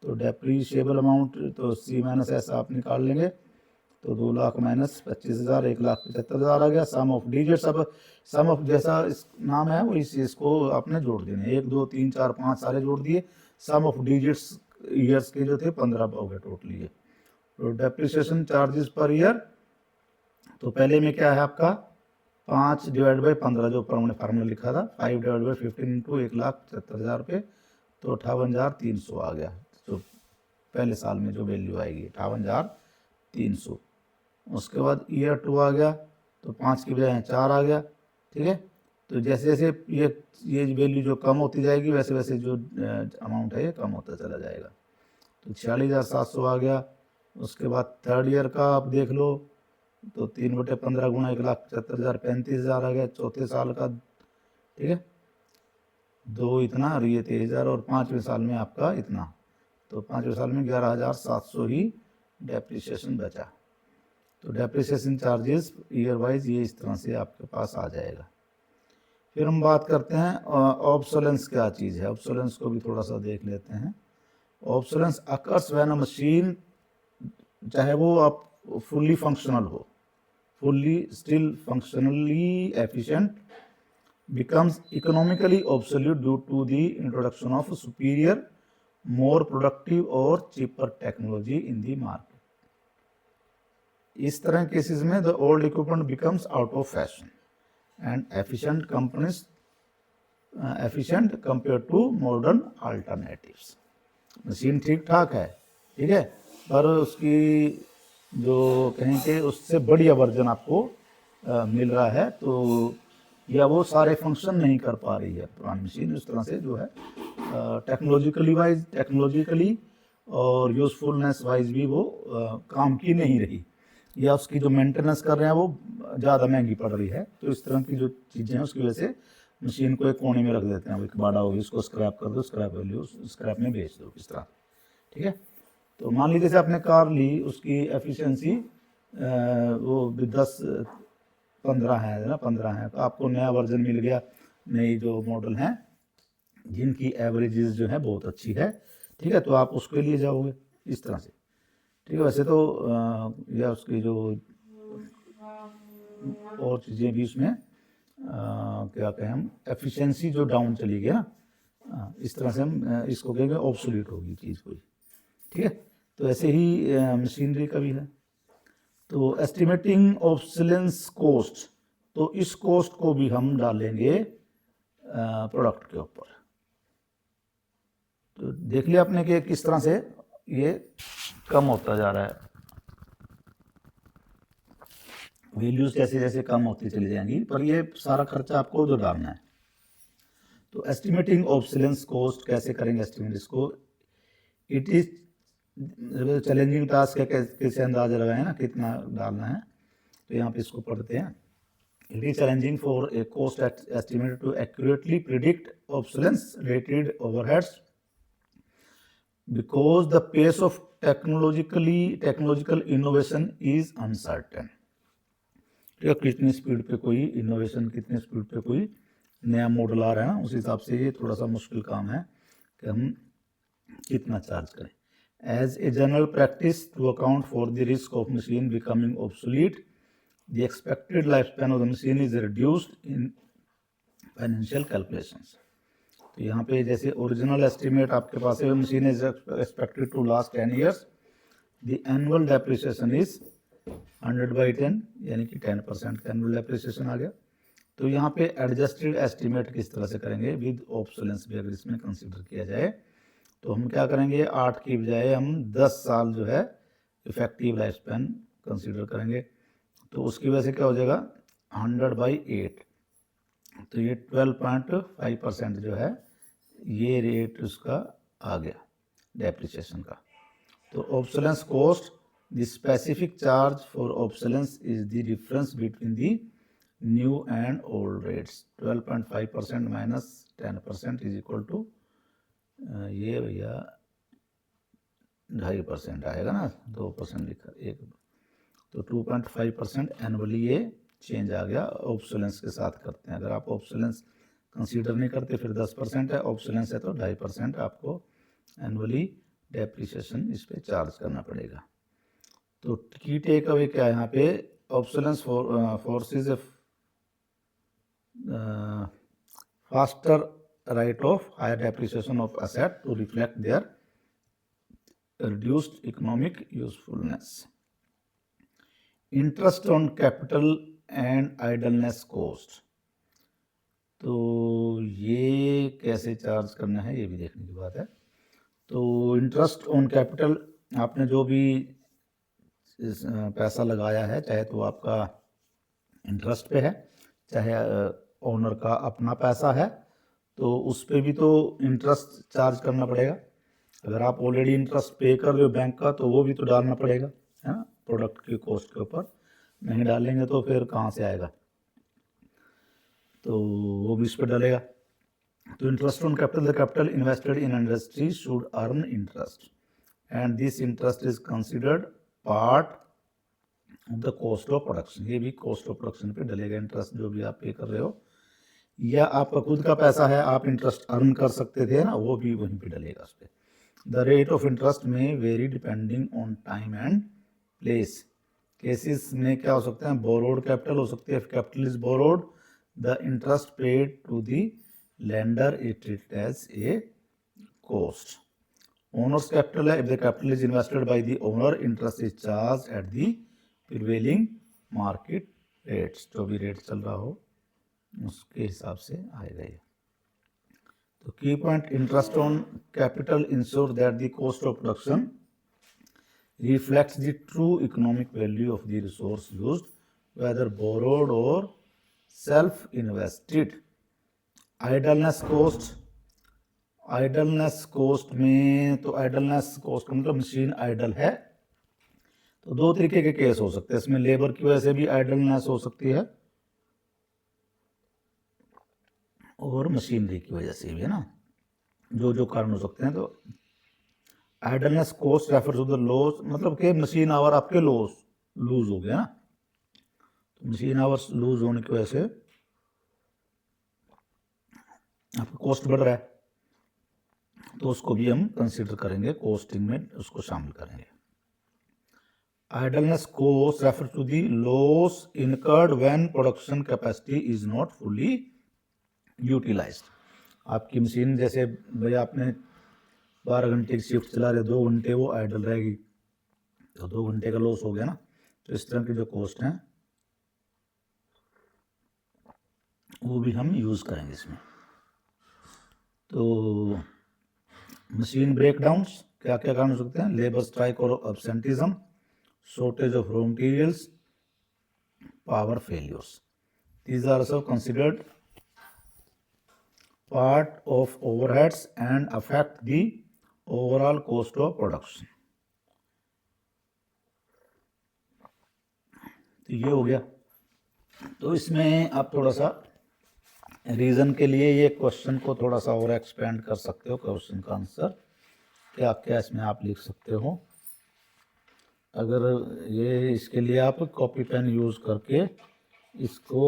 [SPEAKER 1] तो डेप्रीशिएबल अमाउंट तो सी माइनस एस आप निकाल लेंगे, तो 2 लाख माइनस 25,000 1,75,000 आ गया। सम ऑफ डिजिट्स, अब सम ऑफ जैसा इस नाम है वो इसको आपने जोड़ देने, 1 2 3 4 5 सारे जोड़ दिए। सम ऑफ डिजिट्स ईयर्स के जो थे 15 हो गए टोटली ये। तो डेप्रिसिएशन चार्जेस पर ईयर, तो पहले में क्या है आपका 5 डिवाइड बाई 15 जो ऊपर हमने फार्मूला लिखा था, 5 डिवाइड बाई 15 इंटू 1,75,000 रुपये, तो 58,300 आ गया। जो पहले साल में जो वैल्यू आएगी 58,300। उसके बाद ईयर 2 आ गया, तो 5 की बजाय 4 आ गया। ठीक है, तो जैसे जैसे ये वैल्यू जो कम होती जाएगी वैसे वैसे जो अमाउंट है ये कम होता चला जाएगा। तो 46,700 आ गया। उसके बाद थर्ड ईयर का आप देख लो, तो 3/15 गुना 1,75,000 35,000 आ गया चौथे साल का। ठीक है, 2 इतना और ये 23,000, और 5वें साल में आपका इतना, तो 5वें साल में 11,700 ही डेप्रिसिएशन बचा। तो डेप्रिसिएशन चार्जेस ईयर वाइज ये इस तरह से आपके पास आ जाएगा। फिर हम बात करते हैं ऑब्सोलेंस क्या चीज़ है। ऑब्सोलेंस को भी थोड़ा सा देख लेते हैं। Obsolescence occurs when a machine, चाहे वो आप फुल्ली फंक्शनल हो, fully still functionally efficient, becomes economically obsolete due to the introduction of superior, more productive or cheaper technology in the market. इस तरह केसेस में the old equipment becomes out of fashion and efficient companies efficient compared to modern alternatives. Machine ठीक ठाक है, ठीक है, पर उसकी जो कहें कि उससे बढ़िया वर्जन आपको मिल रहा है, तो या वो सारे फंक्शन नहीं कर पा रही है पुरानी मशीन। उस तरह से जो है टेक्नोलॉजिकली और यूजफुलनेस वाइज भी वो काम की नहीं रही, या उसकी जो मेंटेनेंस कर रहे हैं वो ज़्यादा महंगी पड़ रही है। तो इस तरह की जो चीज़ें हैं उसकी वजह से मशीन को एक कोने में रख देते हैं, एक बाड़ा होगी उसको स्क्रैप कर दो, स्क्रैप वैल्यू स्क्रैप में बेच दो, इस तरह। ठीक है, तो मान लीजिए जैसे आपने कार ली, उसकी एफिशिएंसी वो 10-15 है ना, 15 है, तो आपको नया वर्जन मिल गया, नई जो मॉडल हैं जिनकी एवरेजेस जो है बहुत अच्छी है। ठीक है, तो आप उसके लिए जाओगे इस तरह से। ठीक है, वैसे तो या उसकी जो और चीज़ें भी उसमें क्या कहें हम, एफिशिएंसी जो डाउन चली गई ना, इस तरह से हम इसको कहेंगे ऑब्सोलीट होगी चीज़ कोई। ठीक है, तो ऐसे ही मशीनरी का भी है। तो एस्टिमेटिंग ऑब्सोलेंस कॉस्ट, तो इस कॉस्ट को भी हम डालेंगे प्रोडक्ट के ऊपर। तो देख लिया आपने कि किस तरह से ये कम होता जा रहा है, वैल्यूज जैसे जैसे कम होती चली जाएंगी, पर ये सारा खर्चा आपको जो डालना है। तो एस्टिमेटिंग ऑब्सोलेंस कॉस्ट कैसे करेंगे एस्टिमेट इसको। इट इज चैलेंजिंग टास्क है, कैसे अंदाजा लगाएं ना कितना डालना है। तो यहाँ पे इसको पढ़ते हैं। It is challenging for a cost estimator to accurately predict obsolescence related overheads because the pace of technological innovation is uncertain. ठीक है, कितनी स्पीड पे कोई इनोवेशन, कितनी स्पीड पे कोई नया मॉडल आ रहा है ना, उस हिसाब से ये थोड़ा सा मुश्किल काम है कि हम कितना चार्ज करें। As a general practice, to account for the risk of machine becoming obsolete, the expected lifespan of the machine is reduced in financial calculations. तो यहाँ पे जैसे ओरिजिनल एस्टिमेट आपके पास है, machine is expected to last 10 years, the annual depreciation is 100/10, यानी कि 10% का एनुअल डेप्रिसिएशन आ गया। तो यहाँ पे एडजस्टेड एस्टिमेट किस तरह से करेंगे, विद ऑब्सोलेंस भी अगर इसमें कंसिडर किया जाए तो हम क्या करेंगे, 8 की बजाय हम 10 साल जो है इफेक्टिव लाइफ स्पैन कंसिडर करेंगे। तो उसकी वजह से क्या हो जाएगा, 100/8, तो ये 12.5% जो है ये रेट उसका आ गया डेप्रिसिएशन का। तो obsolescence cost, the specific charge for obsolescence is the difference between the new and old rates. 12.5% minus 10% is equal to ये भैया 2.5% आएगा ना, 2% लिखा एक, तो 2.5% एनुअली ये चेंज आ गया। ऑब्सोलेंस के साथ करते हैं, अगर आप ऑब्सोलेंस कंसीडर नहीं करते फिर 10% है, ऑब्सोलेंस है तो 2.5% आपको एनुअली डेप्रिसिएशन इस पे चार्ज करना पड़ेगा। तो की टेक अवे क्या है यहाँ पे, obsolescence forces a faster write off higher depreciation of asset to reflect their reduced economic usefulness. Interest on capital and idleness cost, तो ये कैसे चार्ज करना है ये भी देखने की बात है। तो इंटरेस्ट ऑन कैपिटल, आपने जो भी पैसा लगाया है, चाहे तो आपका इंटरेस्ट पे है, चाहे ओनर का अपना पैसा है, तो उस पे भी तो इंटरेस्ट चार्ज करना पड़ेगा। अगर आप ऑलरेडी इंटरेस्ट पे कर रहे हो बैंक का तो वो भी तो डालना पड़ेगा, है ना, प्रोडक्ट की कॉस्ट के ऊपर। नहीं डालेंगे तो फिर कहाँ से आएगा, तो वो भी इस पर डालेगा। तो interest on capital, the capital invested in industry should earn interest and this interest is considered part of the cost of production. ये भी कॉस्ट ऑफ प्रोडक्शन पे डलेगा इंटरेस्ट, जो भी आप पे कर रहे हो, या आपका खुद का पैसा है आप इंटरेस्ट अर्न कर सकते थे ना, वो भी वहीं पे डलेगा उस पर। The rate of interest may vary depending on time and place. Cases में क्या हो सकते हैं, borrowed capital हो सकती है, if capital is borrowed, the interest paid to the lender is treated as a cost. Owner's capital है, if the capital is invested by the owner, interest is charged at the prevailing market rates, जो भी rate चल रहा हो उसके हिसाब से आएगा ये। तो key point, interest on capital ensure that the cost of production reflects the true economic value of the resource used, whether borrowed और self invested. Idleness cost, idleness cost में, तो आइडलनेस कॉस्ट का मतलब मशीन आइडल है, तो दो तरीके के केस हो सकते हैं इसमें। लेबर की वजह से भी आइडलनेस हो सकती है और मशीनरी की वजह से भी, है ना, जो कारण हो सकते हैं। तो idleness cost refer to the loss, मतलब कि मशीन आवर आपके लूज हो गया ना, तो मशीन आवर्स लूज होने की वजह से आपका कॉस्ट बढ़ रहा है, तो उसको भी हम कंसिडर करेंगे, कॉस्टिंग में उसको शामिल करेंगे। Idleness cost refer to the loss incurred when production capacity is not fully utilised. आपकी मशीन जैसे भैया आपने 12 घंटे की शिफ्ट चला रहे, 2 घंटे वो आइडल रहेगी, तो 2 घंटे का लॉस हो गया ना। तो इस तरह की जो कॉस्ट हैं वो भी हम यूज़ करेंगे इसमें। तो मशीन ब्रेकडाउन्स क्या क्या कारण हो सकते हैं, लेबर स्ट्राइक और absenteeism, shortage of raw materials, power failures, these are सब considered part of overheads and affect the overall cost of production. तो ये हो गया। तो इसमें आप थोड़ा सा रीजन के लिए ये क्वेश्चन को थोड़ा सा और एक्सपेंड कर सकते हो, क्वेश्चन का आंसर क्या क्या इसमें आप लिख सकते हो। अगर ये इसके लिए आप कॉपी पेन यूज करके इसको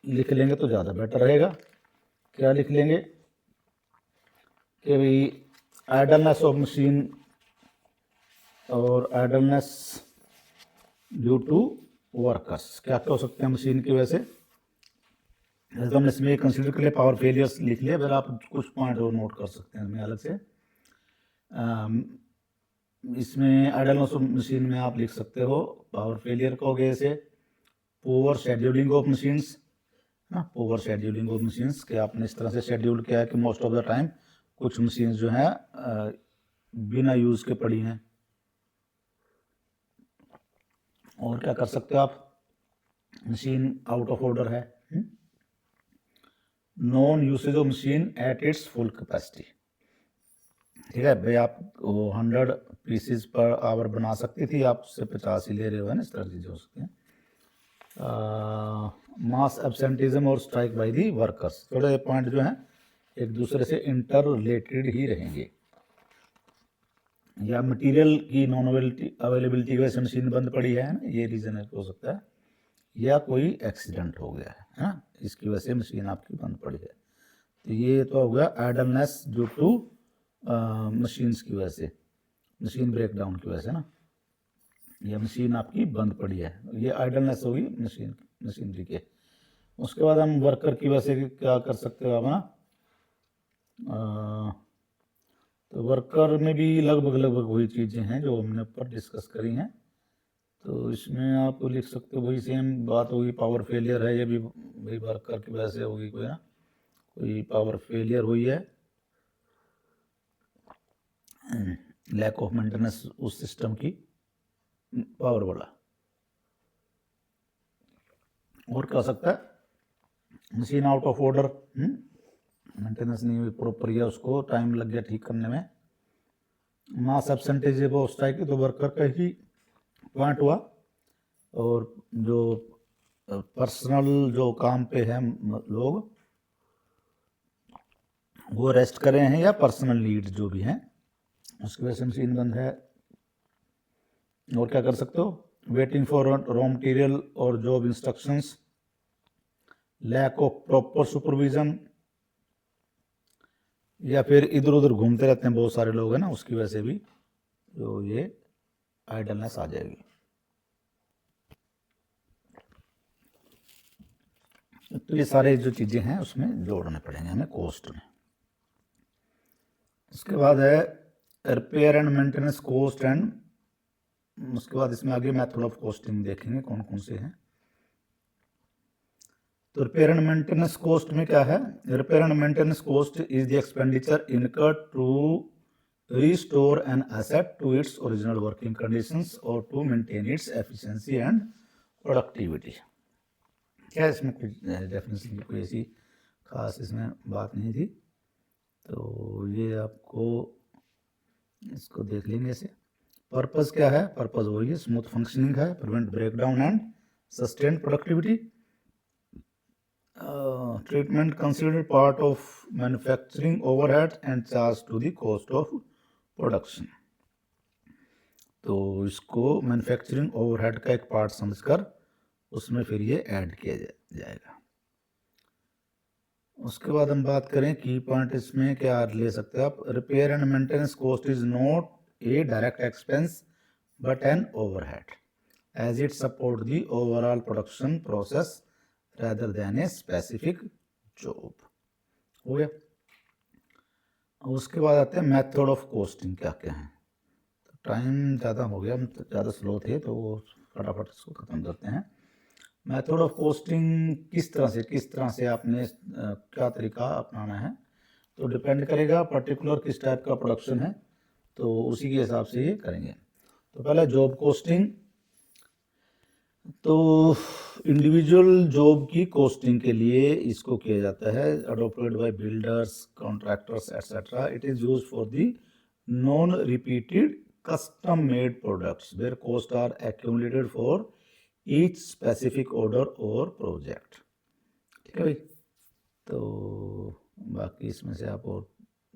[SPEAKER 1] लिख लेंगे तो ज़्यादा बेटर रहेगा। क्या लिख लेंगे कि भाई आइडलनेस ऑफ मशीन और आइडलनेस ड्यू टू वर्कर्स क्या क्या हो सकते हैं मशीन की वजह से। जैसे हमने इसमें कंसीडर कर लिया पावर फेलियर्स लिख लिया, फिर आप कुछ पॉइंट और नोट कर सकते हैं इसमें अलग से। इसमें आइडलनेस ऑफ मशीन में आप लिख सकते हो पावर फेलियर की वजह से, पुअर शेड्यूलिंग ऑफ मशीन्स ना, पुअर शेड्यूलिंग ऑफ मशीन्स कि आपने इस तरह से शेड्यूल किया है कि मोस्ट ऑफ द टाइम कुछ मशीन्स जो है बिना यूज के पड़ी हैं। और क्या कर सकते हो आप, मशीन आउट ऑफ ऑर्डर है, non usage of machine at its full capacity. ठीक है भाई, आप 100 पीसेस पर आवर बना सकती थी, आप उससे 50 ही ले रहे हो, है ना, इस तरह की चीजें हो सकती हैं। मास एब्सेंटिज्म और स्ट्राइक बाय दी वर्कर्स, थोड़े पॉइंट जो हैं एक दूसरे से इंटर रिलेटेड ही रहेंगे। या मटेरियल की नॉन अवेलेबिलिटी की वजह से मशीन बंद पड़ी है ना, ये रीजन हो सकता है। या कोई एक्सीडेंट हो गया है ना, इसकी वजह से मशीन आपकी बंद पड़ी है। तो ये तो हो गया आइडलनेस ड्यू टू मशीन्स की वजह से, मशीन ब्रेकडाउन की वजह से ना, ये मशीन आपकी बंद पड़ी है, ये आइडलनेस होगी मशीनरी के। उसके बाद हम वर्कर की वजह से क्या कर सकते हो आप ना, तो वर्कर में भी लगभग वही चीज़ें हैं जो हमने ऊपर डिस्कस करी हैं। तो इसमें आप लिख सकते हो वही सेम बात होगी, पावर फेलियर है, ये भी वही वर्कर की वजह से होगी, कोई ना कोई पावर फेलियर हुई है, लैक ऑफ मेंटेनेंस उस सिस्टम की पावर वाला। और क्या हो सकता है, machine out of order, maintenance नहीं हुई प्रॉपर या उसको टाइम लग गया ठीक करने में। मास एब्सेंटेज वो स्ट्राइक तो वर्कर का ही पॉइंट हुआ, और जो पर्सनल जो काम पे हैं लोग वो रेस्ट कर रहे हैं, या पर्सनल नीड जो भी हैं उसकी वजह से मशीन बंद है। और क्या कर सकते हो, वेटिंग फॉर रॉ मटेरियल और job instructions, lack of proper supervision, या फिर इधर उधर घूमते रहते हैं बहुत सारे लोग हैं ना, उसकी वजह से भी जो ये आइडलनेस आ जाएगी। तो ये सारे जो चीजें हैं उसमें जोड़ने पड़ेंगे हमें कॉस्ट में। उसके बाद है repair and maintenance cost, and उसके बाद इसमें आगे मेथड ऑफ कॉस्टिंग देखेंगे कौन कौन से हैं। तो रिपेयर एंड मेंटेनेंस कॉस्ट में क्या है, repair and maintenance cost is the expenditure incurred to restore an asset to its original working conditions और to maintain its efficiency and productivity. क्या इसमें कुछ डेफिनेशन की कोई ऐसी खास इसमें बात नहीं थी, तो ये आपको इसको देख लेंगे ऐसे। पर्पस क्या है, पर्पस वही है, स्मूथ फंक्शनिंग है, prevent breakdown and sustain productivity. Treatment considered part of manufacturing overhead and charge to the cost of production. तो इसको मैन्युफैक्चरिंग ओवरहेड का एक पार्ट समझकर उसमें फिर ये ऐड किया जाएगा। उसके बाद हम बात करें की पॉइंट इसमें क्या ले सकते हैं आप, repair and maintenance cost is not a direct expense but an overhead as it support the overall production process rather than a specific job। हो गया। उसके बाद आते हैं मेथड ऑफ कॉस्टिंग क्या क्या है। तो टाइम ज़्यादा हो गया, हम ज़्यादा स्लो थे तो फटाफट इसको ख़त्म करते हैं। मेथड ऑफ कॉस्टिंग किस तरह से आपने क्या तरीका अपनाना है, तो डिपेंड करेगा पर्टिकुलर किस टाइप का प्रोडक्शन है, तो उसी के हिसाब से ये करेंगे। तो पहले जॉब कॉस्टिंग, तो इंडिविजुअल जॉब की कॉस्टिंग के लिए इसको किया जाता है, adopted by builders, contractors etcetera. It is used for the non repeated custom made products where cost are accumulated for each specific order और प्रोजेक्ट। ठीक है भाई, तो बाकी इसमें से आप और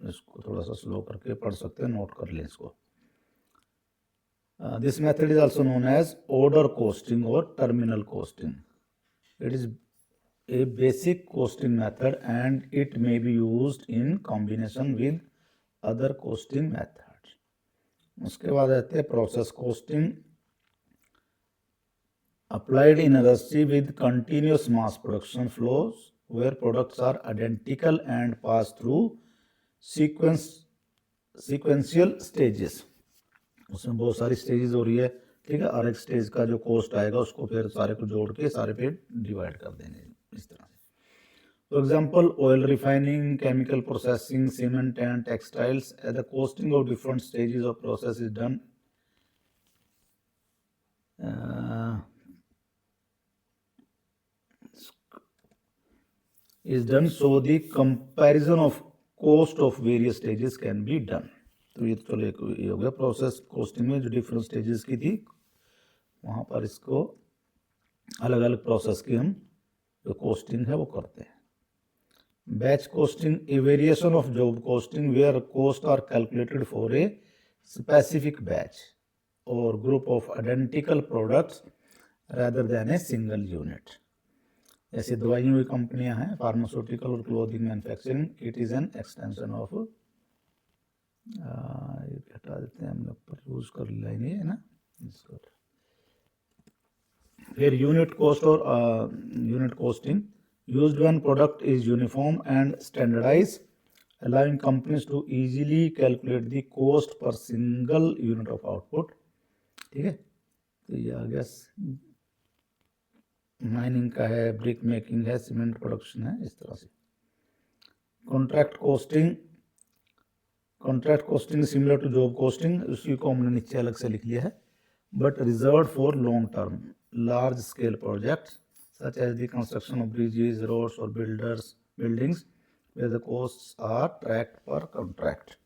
[SPEAKER 1] इसको थोड़ा सा स्लो करके पढ़ सकते हैं, नोट कर लें इसको। This method is also known as order costing or terminal costing. It is a basic costing method and it may be used in combination with other costing methods. उसके बाद आते हैं process costing, applied in industry with continuous mass production flows where products are identical and pass through sequential stages. उसमें बहुत सारी stages हो रही है, ठीक है, हर एक स्टेज का जो कॉस्ट आएगा उसको फिर सारे को जोड़ के सारे पे डिवाइड कर देंगे इस तरह से. For example, oil refining, chemical processing, cement and textiles, the costing of different stages of process is done so the comparison of cost of various stages can be done. तो ये तो चलो एक ये हो गया प्रोसेस कॉस्टिंग में जो डिफरेंट स्टेजेस की थी वहाँ पर इसको अलग अलग प्रोसेस की हम जो कॉस्टिंग है वो करते हैं. Batch costing, a variation of job costing where cost are calculated for a specific batch और group of identical products rather than a single unit. ऐसी दवाइयों की कंपनियां हैं, फार्मास्यूटिकल और clothing manufacturing, it is an extension of, ये हटा देते हैं हम लोग पर यूज कर लेंगे है ना इसको. फिर यूनिट कॉस्ट और unit costing used when product is uniform and standardized, allowing companies to easily calculate the cost per single unit of output. ठीक है, तो ये आ गया माइनिंग का है, ब्रिक मेकिंग है, सीमेंट प्रोडक्शन है, इस तरह से. Contract costing similar to job costing, उसी को हमने नीचे अलग से लिख लिया है, but reserve for long term large scale projects such as the construction of bridges, roads or buildings where the costs are tracked per contract.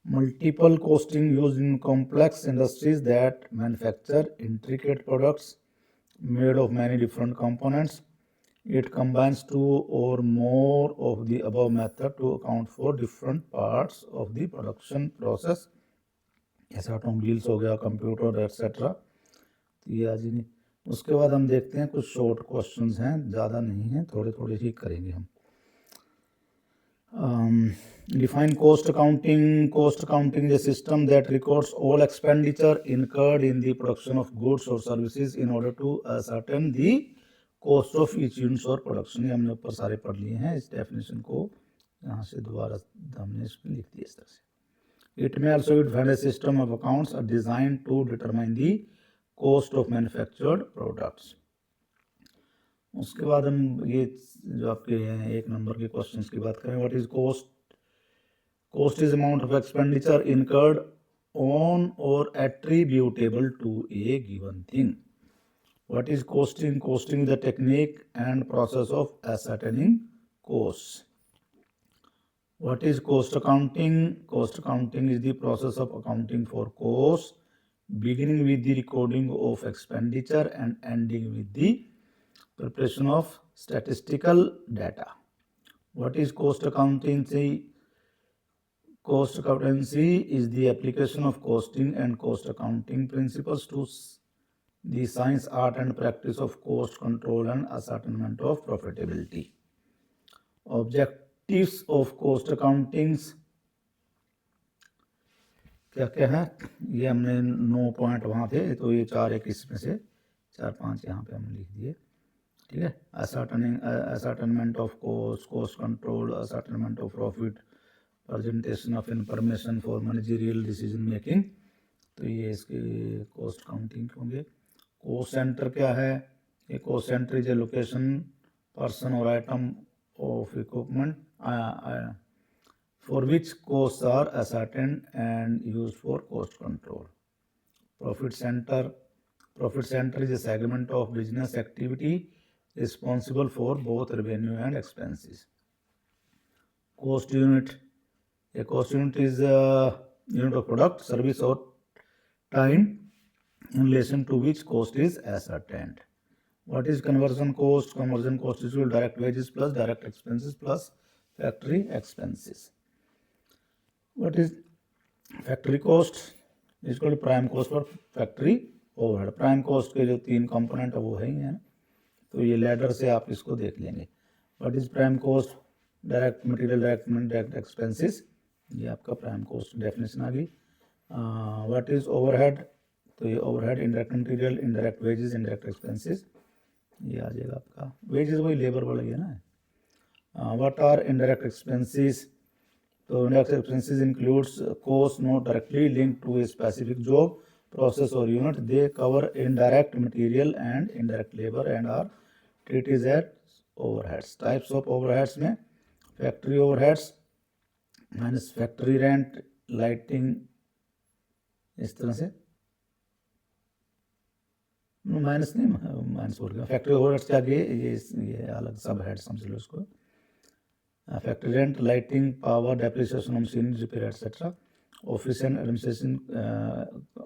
[SPEAKER 1] Multiple costing used in complex industries that manufacture intricate products made of many different components. It combines two or more of the above method to account for different parts of the production process. ऐसा automobiles हो गया, computer etcetera. ये आज ही नहीं. उसके बाद हम देखते हैं कुछ शॉर्ट क्वेश्चंस हैं, ज़्यादा नहीं हैं, थोड़े थोड़े ही करेंगे हम. Define cost accounting. Cost accounting is a system that records all expenditure incurred in the production of goods or services in order to ascertain the cost of each unit or production. ये हमने ऊपर सारे पढ़ लिए हैं, इस definition को यहाँ से दोबारा हमने इसमें लिख दिया इस तरह से. It may also be defined as a system of accounts are designed to determine the cost of manufactured products. उसके बाद हम ये जो आपके हैं एक नंबर के क्वेश्चंस की बात करें. What is cost? Cost is amount of expenditure incurred on और attributable to a given thing. What is costing? Costing is the technique and process of ascertaining costs. What is cost accounting? Cost accounting is the process of accounting for costs, beginning with the recording of expenditure and ending with the preparation of statistical data. What is cost accountancy? Cost accountancy is the application of costing and cost accounting principles to the science, art and practice of cost control and ascertainment of profitability. Objectives of cost accounting क्या क्या है? ये हमने 9 point वहाँ थे, तो ये 4 एक इसमें से 4-5 यहाँ पे हमने लिख दिए. ठीक है. ascertainment of cost control, ascertainment of profit, presentation of information for managerial decision making. तो ये इसके कॉस्ट काउंटिंग होंगे. कॉस्ट सेंटर क्या है? ये cost centre is a location, person और item of equipment for which costs are ascertained and used for cost control. Profit center is a segment of business activity responsible for both revenue and expenses. Cost unit. A cost unit is a unit of product, service or time in relation to which cost is ascertained. What is conversion cost? Conversion cost is equal to direct wages plus direct expenses plus factory expenses. What is factory cost? is equal to prime cost for factory overhead. Prime cost के जो 3 component है वो है ही है ना, तो ये ladder से आप इसको देख लेंगे. What is prime cost? Direct material, direct expenses, ये आपका प्राइम कॉस्ट डेफिनेशन आ गई. व्हाट इज ओवरहेड, तो ये overhead indirect material, indirect wages, indirect expenses, ये आ जाएगा आपका। वेजेस वही लेबर वाला ही है ना। व्हाट आर इंडायरेक्ट एक्सपेंसेस, तो indirect expenses includes cost not directly linked to a specific job, process और unit, they cover indirect material and indirect labour and are treated as overheads. Types of overheads में factory overheads minus factory rent, lighting, इस तरह से minus नहीं, minus बोल गया। Factory overheads के आगे ये अलग सब हेड समझ लो इसको। Factory rent, lighting, power, depreciation of machinery, repair etcetera. Office and administration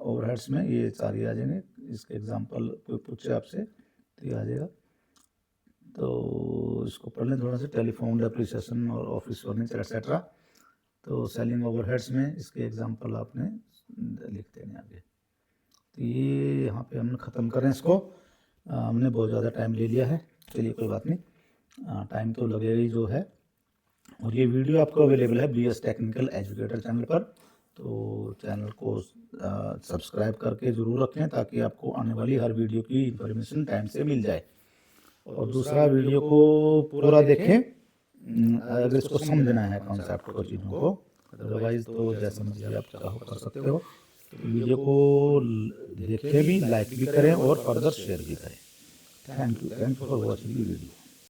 [SPEAKER 1] overheads में ये सारी आ जाएंगे। इसके एग्जांपल कोई पूछे आपसे तो ये आ जाएगा, तो इसको पढ़ लें थोड़ा सा। टेलीफोन, डेप्रिसिएशन और ऑफिस फर्नीचर एटसेट्रा। तो सेलिंग ओवरहेड्स में इसके एग्जांपल आपने लिख देने आगे। तो ये यहाँ पे हमने ख़त्म करें इसको। हमने बहुत ज़्यादा टाइम ले लिया है, चलिए कोई बात नहीं, टाइम तो लगेगा ही जो है। और ये वीडियो आपको अवेलेबल है BS टेक्निकल एजुकेटर चैनल पर, तो चैनल को सब्सक्राइब करके ज़रूर रखें ताकि आपको आने वाली हर वीडियो की इन्फॉर्मेशन टाइम से मिल जाए। और दूसरा, वीडियो को पूरा देखें अगर इसको समझना है कॉन्सेप्ट को, चीज़ों को। अदरवाइज तो जैसे मर्जी आप चाहो कर सकते हो। वीडियो को देखें भी, लाइक भी करें और फर्दर शेयर भी करें। Thank you for watching the video.